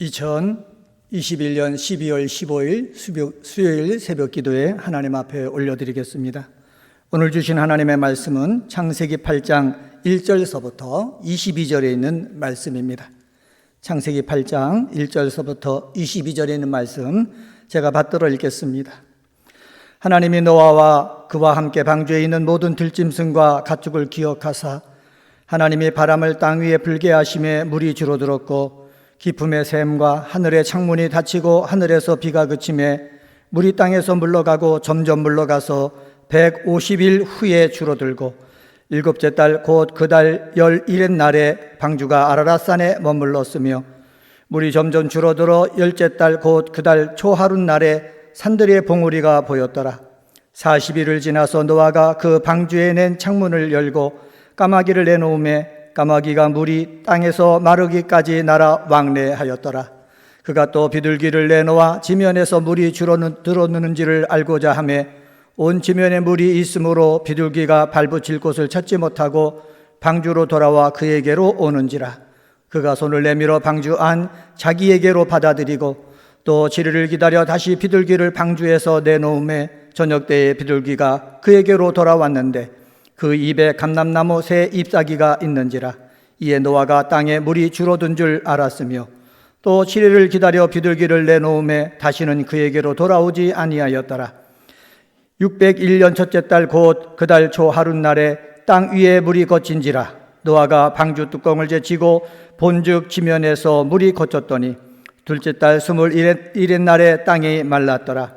2021년 12월 15일 수요일 새벽 기도에 하나님 앞에 올려드리겠습니다. 오늘 주신 하나님의 말씀은 창세기 8장 1절서부터 22절에 있는 말씀입니다. 창세기 8장 1절서부터 22절에 있는 말씀 제가 받들어 읽겠습니다. 하나님이 노아와 그와 함께 방주에 있는 모든 들짐승과 가축을 기억하사 하나님이 바람을 땅 위에 불게 하심에 물이 줄어들었고 깊음의 샘과 하늘의 창문이 닫히고 하늘에서 비가 그침에 물이 땅에서 물러가고 점점 물러가서 150일 후에 줄어들고 일곱째 달 곧 그 달 11의 날에 방주가 아라랏산에 머물렀으며 물이 점점 줄어들어 열째 달 곧 그 달 초하룻 날에 산들의 봉우리가 보였더라. 40일을 지나서 노아가 그 방주에 낸 창문을 열고 까마귀를 내놓음에 까마귀가 물이 땅에서 마르기까지 날아 왕래하였더라. 그가 또 비둘기를 내놓아 지면에서 물이 줄어드는지를 알고자 하매 온 지면에 물이 있으므로 비둘기가 발붙일 곳을 찾지 못하고 방주로 돌아와 그에게로 오는지라. 그가 손을 내밀어 방주 안 자기에게로 받아들이고 또 7일을 기다려 다시 비둘기를 방주에서 내놓음에 저녁 때에 비둘기가 그에게로 돌아왔는데 그 입에 감람나무 새 잎사귀가 있는지라. 이에 노아가 땅에 물이 줄어든 줄 알았으며 또 7일을 기다려 비둘기를 내놓음에 다시는 그에게로 돌아오지 아니하였더라. 601년 첫째 달 곧 그 달 초 하룻 날에 땅 위에 물이 거친지라. 노아가 방주 뚜껑을 제치고 본즉 지면에서 물이 거쳤더니 둘째 달 21의 날에 땅이 말랐더라.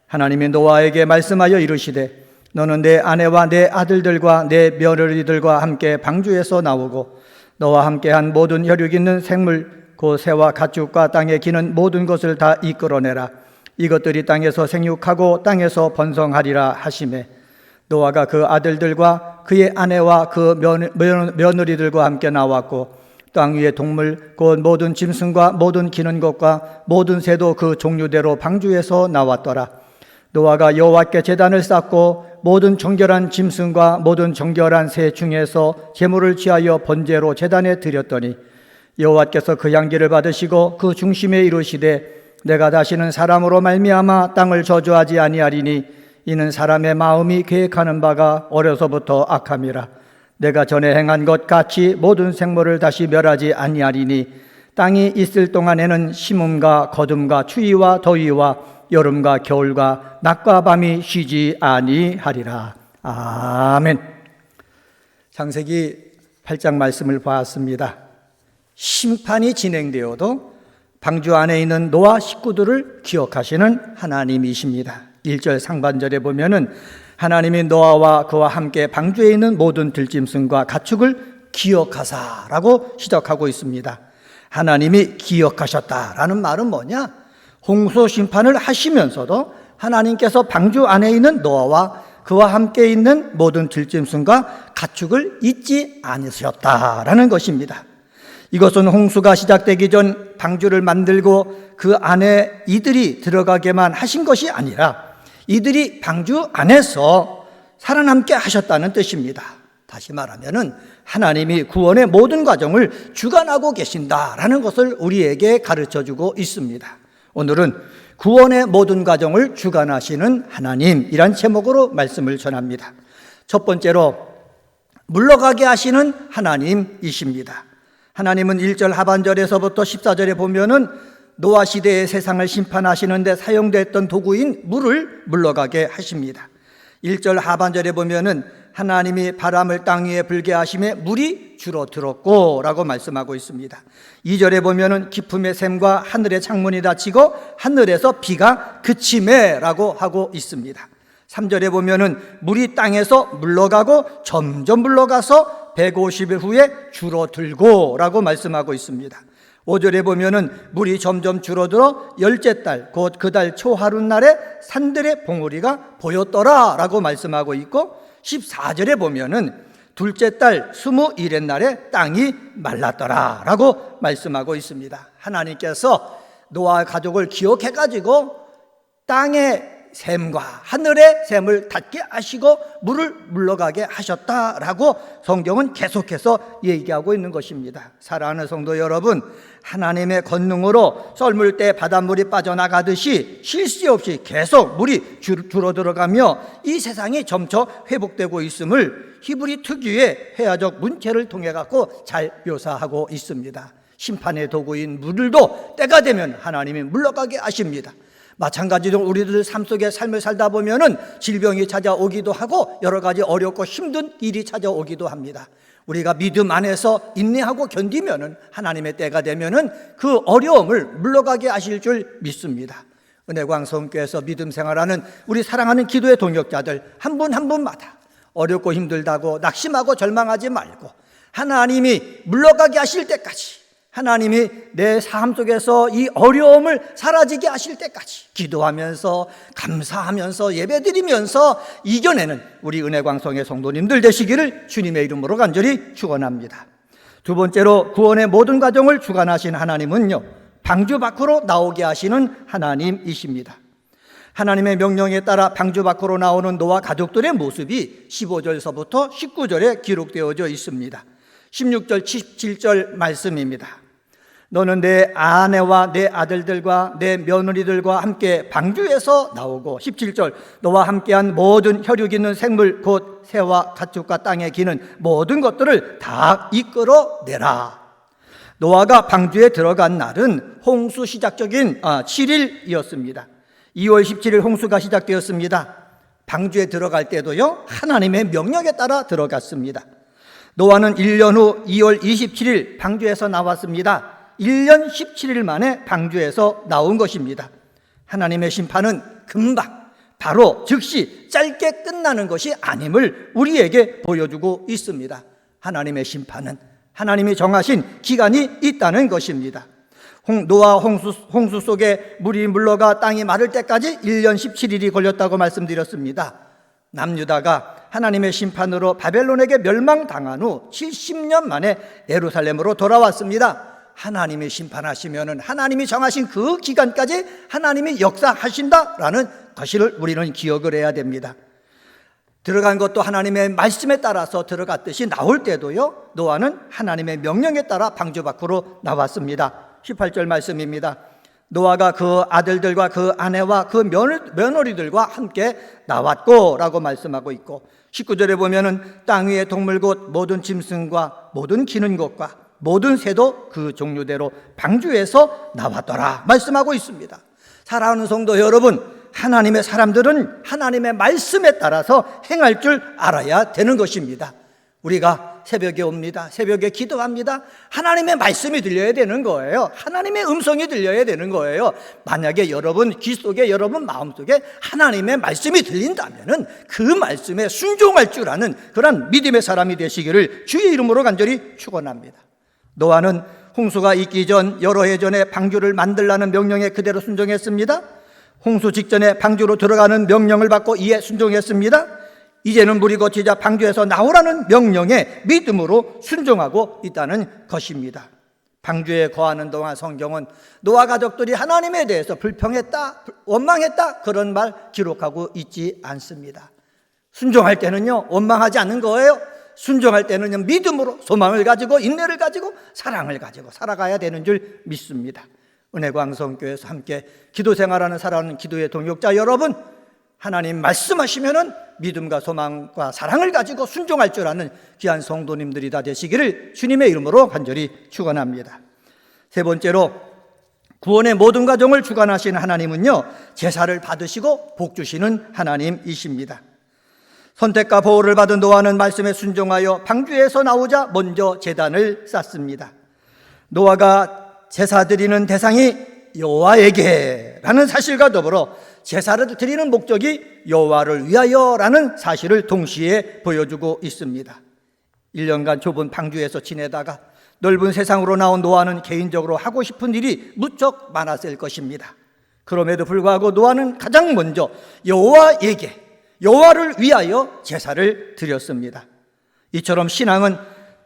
하나님이 노아에게 말씀하여 이르시되 너는 내 아내와 내 아들들과 내 며느리들과 함께 방주에서 나오고 너와 함께한 모든 혈육 있는 생물 곧 새와 가축과 땅에 기는 모든 것을 다 이끌어내라. 이것들이 땅에서 생육하고 땅에서 번성하리라 하시매 노아가 그 아들들과 그의 아내와 그 며느리들과 함께 나왔고 땅 위의 동물 곧 모든 짐승과 모든 기는 것과 모든 새도 그 종류대로 방주에서 나왔더라. 노아가 여호와께 제단을 쌓고 모든 정결한 짐승과 모든 정결한 새 중에서 제물을 취하여 번제로 제단에 드렸더니 여호와께서 그 향기를 받으시고 그 중심에 이르시되 내가 다시는 사람으로 말미암아 땅을 저주하지 아니하리니 이는 사람의 마음이 계획하는 바가 어려서부터 악함이라. 내가 전에 행한 것 같이 모든 생물을 다시 멸하지 아니하리니 땅이 있을 동안에는 심음과 거둠과 추위와 더위와 여름과 겨울과 낮과 밤이 쉬지 아니하리라. 아멘. 창세기 8장 말씀을 보았습니다. 심판이 진행되어도 방주 안에 있는 노아 식구들을 기억하시는 하나님이십니다. 1절 상반절에 보면은 하나님이 노아와 그와 함께 방주에 있는 모든 들짐승과 가축을 기억하사라고 시작하고 있습니다. 하나님이 기억하셨다라는 말은 뭐냐? 홍수 심판을 하시면서도 하나님께서 방주 안에 있는 노아와 그와 함께 있는 모든 들짐승과 가축을 잊지 않으셨다라는 것입니다. 이것은 홍수가 시작되기 전 방주를 만들고 그 안에 이들이 들어가게만 하신 것이 아니라 이들이 방주 안에서 살아남게 하셨다는 뜻입니다. 다시 말하면은 하나님이 구원의 모든 과정을 주관하고 계신다라는 것을 우리에게 가르쳐주고 있습니다. 오늘은 구원의 모든 과정을 주관하시는 하나님이란 제목으로 말씀을 전합니다. 첫 번째로 물러가게 하시는 하나님이십니다. 하나님은 1절 하반절에서부터 14절에 보면은 노아 시대의 세상을 심판하시는데 사용됐던 도구인 물을 물러가게 하십니다. 1절 하반절에 보면은 하나님이 바람을 땅 위에 불게 하심에 물이 줄어들었고 라고 말씀하고 있습니다. 2절에 보면은 깊음의 샘과 하늘의 창문이 닫히고 하늘에서 비가 그침에 라고 하고 있습니다. 3절에 보면은 물이 땅에서 물러가고 점점 물러가서 150일 후에 줄어들고 라고 말씀하고 있습니다. 5절에 보면은 물이 점점 줄어들어 열째 달 곧 그 달 초하룻 날에 산들의 봉우리가 보였더라 라고 말씀하고 있고 14절에 보면은 둘째 달 21의 날에 땅이 말랐더라 라고 말씀하고 있습니다. 하나님께서 노아 가족을 기억해가지고 땅에 샘과 하늘의 샘을 닿게 하시고 물을 물러가게 하셨다라고 성경은 계속해서 얘기하고 있는 것입니다. 사랑하는 성도 여러분, 하나님의 권능으로 썰물 때 바닷물이 빠져나가듯이 쉴 새 없이 계속 물이 줄어들어가며 이 세상이 점차 회복되고 있음을 히브리 특유의 회화적 문체를 통해 갖고 잘 묘사하고 있습니다. 심판의 도구인 물도 때가 되면 하나님이 물러가게 하십니다. 마찬가지로 우리들 삶 속에 삶을 살다 보면은 질병이 찾아오기도 하고 여러 가지 어렵고 힘든 일이 찾아오기도 합니다. 우리가 믿음 안에서 인내하고 견디면은 하나님의 때가 되면은 그 어려움을 물러가게 하실 줄 믿습니다. 은혜광성교에서 믿음 생활하는 우리 사랑하는 기도의 동역자들 한 분 한 분마다 어렵고 힘들다고 낙심하고 절망하지 말고 하나님이 물러가게 하실 때까지, 하나님이 내 삶 속에서 이 어려움을 사라지게 하실 때까지 기도하면서 감사하면서 예배드리면서 이겨내는 우리 은혜광성의 성도님들 되시기를 주님의 이름으로 간절히 축원합니다. 두 번째로 구원의 모든 과정을 주관하신 하나님은요, 방주 밖으로 나오게 하시는 하나님이십니다. 하나님의 명령에 따라 방주 밖으로 나오는 노아 가족들의 모습이 15절서부터 19절에 기록되어져 있습니다. 16절, 17절 말씀입니다. 너는 내 아내와 내 아들들과 내 며느리들과 함께 방주에서 나오고, 17절, 너와 함께한 모든 혈육 있는 생물 곧 새와 가축과 땅에 기는 모든 것들을 다 이끌어내라. 노아가 방주에 들어간 날은 홍수 시작적인 7일이었습니다. 2월 17일 홍수가 시작되었습니다. 방주에 들어갈 때도요, 하나님의 명령에 따라 들어갔습니다. 노아는 1년 후 2월 27일 방주에서 나왔습니다. 1년 17일 만에 방주에서 나온 것입니다. 하나님의 심판은 금방, 바로 즉시 짧게 끝나는 것이 아님을 우리에게 보여주고 있습니다. 하나님의 심판은 하나님이 정하신 기간이 있다는 것입니다. 노아 홍수 속에 물이 물러가 땅이 마를 때까지 1년 17일이 걸렸다고 말씀드렸습니다. 남유다가 하나님의 심판으로 바벨론에게 멸망당한 후 70년 만에 예루살렘으로 돌아왔습니다. 하나님이 심판하시면은 하나님이 정하신 그 기간까지 하나님이 역사하신다라는 것을 우리는 기억을 해야 됩니다. 들어간 것도 하나님의 말씀에 따라서 들어갔듯이 나올 때도요, 노아는 하나님의 명령에 따라 방주 밖으로 나왔습니다. 18절 말씀입니다. 노아가 그 아들들과 그 아내와 그 며느리들과 함께 나왔고 라고 말씀하고 있고, 19절에 보면은 땅 위의 동물 곧 모든 짐승과 모든 기는 것과 모든 새도 그 종류대로 방주에서 나왔더라 말씀하고 있습니다. 사랑하는 성도 여러분, 하나님의 사람들은 하나님의 말씀에 따라서 행할 줄 알아야 되는 것입니다. 우리가 새벽에 옵니다. 새벽에 기도합니다. 하나님의 말씀이 들려야 되는 거예요. 하나님의 음성이 들려야 되는 거예요. 만약에 여러분 귀 속에, 여러분 마음 속에 하나님의 말씀이 들린다면은 그 말씀에 순종할 줄 아는 그런 믿음의 사람이 되시기를 주의 이름으로 간절히 축원합니다. 노아는 홍수가 있기 전 여러 해 전에 방주를 만들라는 명령에 그대로 순종했습니다. 홍수 직전에 방주로 들어가는 명령을 받고 이에 순종했습니다. 이제는 물이 거치자 방주에서 나오라는 명령에 믿음으로 순종하고 있다는 것입니다. 방주에 거하는 동안 성경은 노아 가족들이 하나님에 대해서 불평했다, 원망했다, 그런 말 기록하고 있지 않습니다. 순종할 때는요, 원망하지 않는 거예요. 순종할 때는요, 믿음으로 소망을 가지고 인내를 가지고 사랑을 가지고 살아가야 되는 줄 믿습니다. 은혜광성교회에서 함께 기도 생활하는 사랑하는 기도의 동역자 여러분, 하나님 말씀하시면은 믿음과 소망과 사랑을 가지고 순종할 줄 아는 귀한 성도님들이 다 되시기를 주님의 이름으로 간절히 축원합니다. 세 번째로, 구원의 모든 과정을 주관하시는 하나님은요, 제사를 받으시고 복 주시는 하나님이십니다. 선택과 보호를 받은 노아는 말씀에 순종하여 방주에서 나오자 먼저 제단을 쌓습니다. 노아가 제사 드리는 대상이 여호와에게라는 사실과 더불어 제사를 드리는 목적이 여호와를 위하여라는 사실을 동시에 보여주고 있습니다. 1년간 좁은 방주에서 지내다가 넓은 세상으로 나온 노아는 개인적으로 하고 싶은 일이 무척 많았을 것입니다. 그럼에도 불구하고 노아는 가장 먼저 여호와에게, 여호와를 위하여 제사를 드렸습니다. 이처럼 신앙은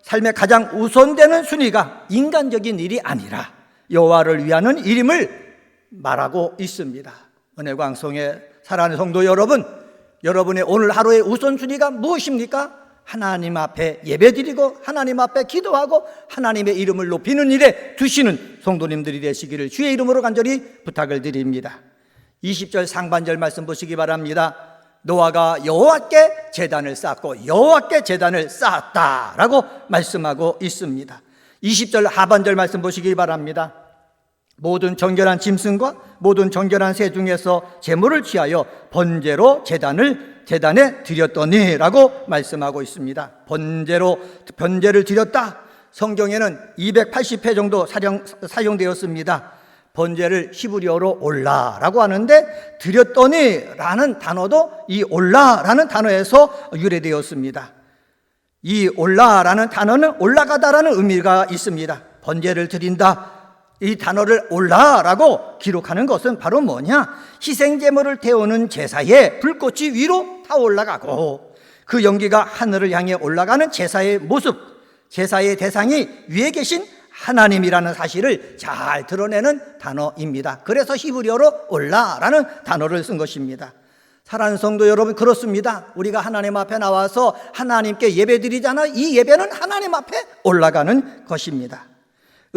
삶의 가장 우선되는 순위가 인간적인 일이 아니라 여호와를 위하는 일임을 말하고 있습니다. 은혜광성의 사랑하는 성도 여러분, 여러분의 오늘 하루의 우선순위가 무엇입니까? 하나님 앞에 예배드리고 하나님 앞에 기도하고 하나님의 이름을 높이는 일에 두시는 성도님들이 되시기를 주의 이름으로 간절히 부탁을 드립니다. 20절 상반절 말씀 보시기 바랍니다. 노아가 여호와께 제단을 쌓고 여호와께 제단을 쌓았다라고 말씀하고 있습니다. 20절 하반절 말씀 보시기 바랍니다. 모든 정결한 짐승과 모든 정결한 새 중에서 제물을 취하여 번제로 제단에 드렸더니 라고 말씀하고 있습니다. 번제를 드렸다. 성경에는 280회 정도 사용되었습니다. 번제를 히브리어로 올라라고 하는데 드렸더니 라는 단어도 이 올라라는 단어에서 유래되었습니다. 이 올라라는 단어는 올라가다라는 의미가 있습니다. 번제를 드린다, 이 단어를 올라라고 기록하는 것은 바로 뭐냐? 희생제물을 태우는 제사에 불꽃이 위로 타올라가고 그 연기가 하늘을 향해 올라가는 제사의 모습, 제사의 대상이 위에 계신 하나님이라는 사실을 잘 드러내는 단어입니다. 그래서 히브리어로 올라라는 단어를 쓴 것입니다. 사랑하는 성도 여러분, 그렇습니다. 우리가 하나님 앞에 나와서 하나님께 예배드리잖아요. 이 예배는 하나님 앞에 올라가는 것입니다.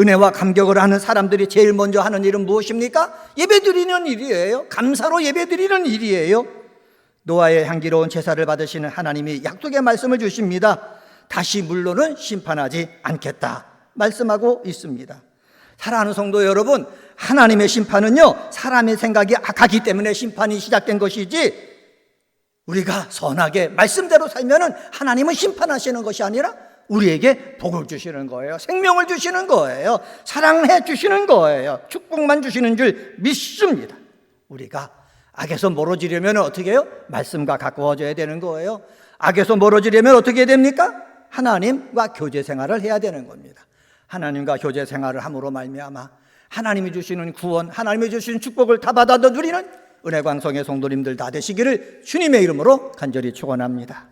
은혜와 감격을 하는 사람들이 제일 먼저 하는 일은 무엇입니까? 예배드리는 일이에요. 감사로 예배드리는 일이에요. 노아의 향기로운 제사를 받으시는 하나님이 약속의 말씀을 주십니다. 다시 물로는 심판하지 않겠다 말씀하고 있습니다. 사랑하는 성도 여러분, 하나님의 심판은요, 사람의 생각이 악하기 때문에 심판이 시작된 것이지, 우리가 선하게 말씀대로 살면은 하나님은 심판하시는 것이 아니라 우리에게 복을 주시는 거예요. 생명을 주시는 거예요. 사랑해 주시는 거예요. 축복만 주시는 줄 믿습니다. 우리가 악에서 멀어지려면 어떻게 해요? 말씀과 가까워져야 되는 거예요. 악에서 멀어지려면 어떻게 됩니까? 하나님과 교제 생활을 해야 되는 겁니다. 하나님과 교제 생활을 함으로 말미암아 하나님이 주시는 구원, 하나님이 주시는 축복을 다 받아 누리는 은혜광성의 성도님들 다 되시기를 주님의 이름으로 간절히 축원합니다.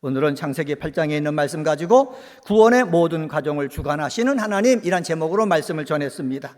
오늘은 창세기 8장에 있는 말씀 가지고 구원의 모든 과정을 주관하시는 하나님이란 제목으로 말씀을 전했습니다.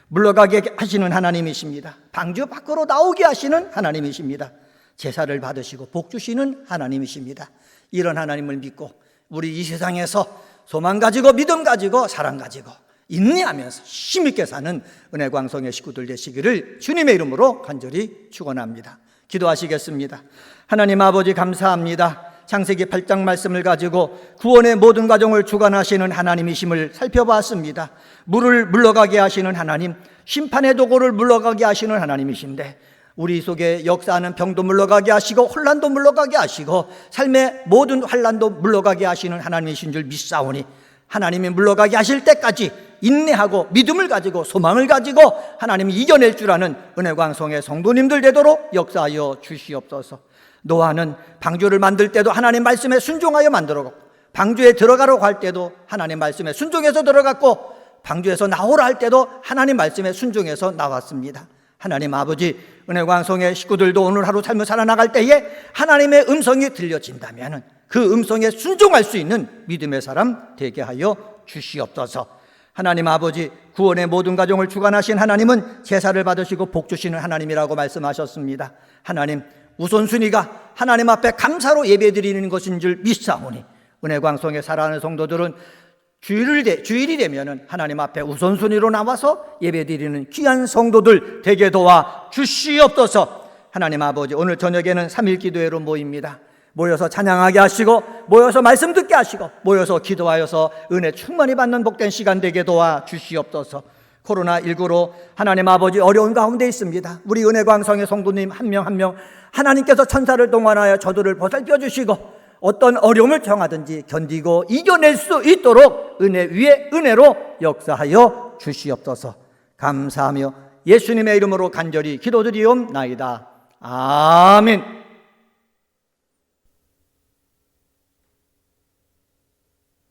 물러가게 하시는 하나님이십니다. 방주 밖으로 나오게 하시는 하나님이십니다. 제사를 받으시고 복 주시는 하나님이십니다. 이런 하나님을 믿고 우리 이 세상에서 소망 가지고 믿음 가지고 사랑 가지고 인내하면서 힘있게 사는 은혜광성의 식구들 되시기를 주님의 이름으로 간절히 축원합니다. 기도하시겠습니다. 하나님 아버지, 감사합니다. 창세기 8장 말씀을 가지고 구원의 모든 과정을 주관하시는 하나님이심을 살펴봤습니다. 물을 물러가게 하시는 하나님, 심판의 도구를 물러가게 하시는 하나님이신데 우리 속에 역사하는 병도 물러가게 하시고 혼란도 물러가게 하시고 삶의 모든 환란도 물러가게 하시는 하나님이신 줄 믿사오니 하나님이 물러가게 하실 때까지 인내하고 믿음을 가지고 소망을 가지고 하나님이 이겨낼 줄 아는 은혜광성의 성도님들 되도록 역사하여 주시옵소서. 노아는 방주를 만들 때도 하나님 말씀에 순종하여 만들었고 방주에 들어가려고 할 때도 하나님 말씀에 순종해서 들어갔고 방주에서 나오라 할 때도 하나님 말씀에 순종해서 나왔습니다. 하나님 아버지, 은혜광성의 식구들도 오늘 하루 삶을 살아나갈 때에 하나님의 음성이 들려진다면 그 음성에 순종할 수 있는 믿음의 사람 되게 하여 주시옵소서. 하나님 아버지, 구원의 모든 과정을 주관하신 하나님은 제사를 받으시고 복 주시는 하나님이라고 말씀하셨습니다. 하나님, 우선순위가 하나님 앞에 감사로 예배드리는 것인 줄 믿사오니 은혜광성에 살아가는 성도들은 주일이 되면 하나님 앞에 우선순위로 나와서 예배드리는 귀한 성도들 되게 도와 주시옵소서. 하나님 아버지, 오늘 저녁에는 3일 기도회로 모입니다. 모여서 찬양하게 하시고 모여서 말씀 듣게 하시고 모여서 기도하여서 은혜 충만히 받는 복된 시간 되게 도와 주시옵소서. 코로나19로 하나님 아버지 어려운 가운데 있습니다. 우리 은혜광성의 성도님 한 명 한 명 하나님께서 천사를 동원하여 저들을 보살펴 주시고 어떤 어려움을 정하든지 견디고 이겨낼 수 있도록 은혜 위에 은혜로 역사하여 주시옵소서. 감사하며 예수님의 이름으로 간절히 기도드리옵나이다. 아멘.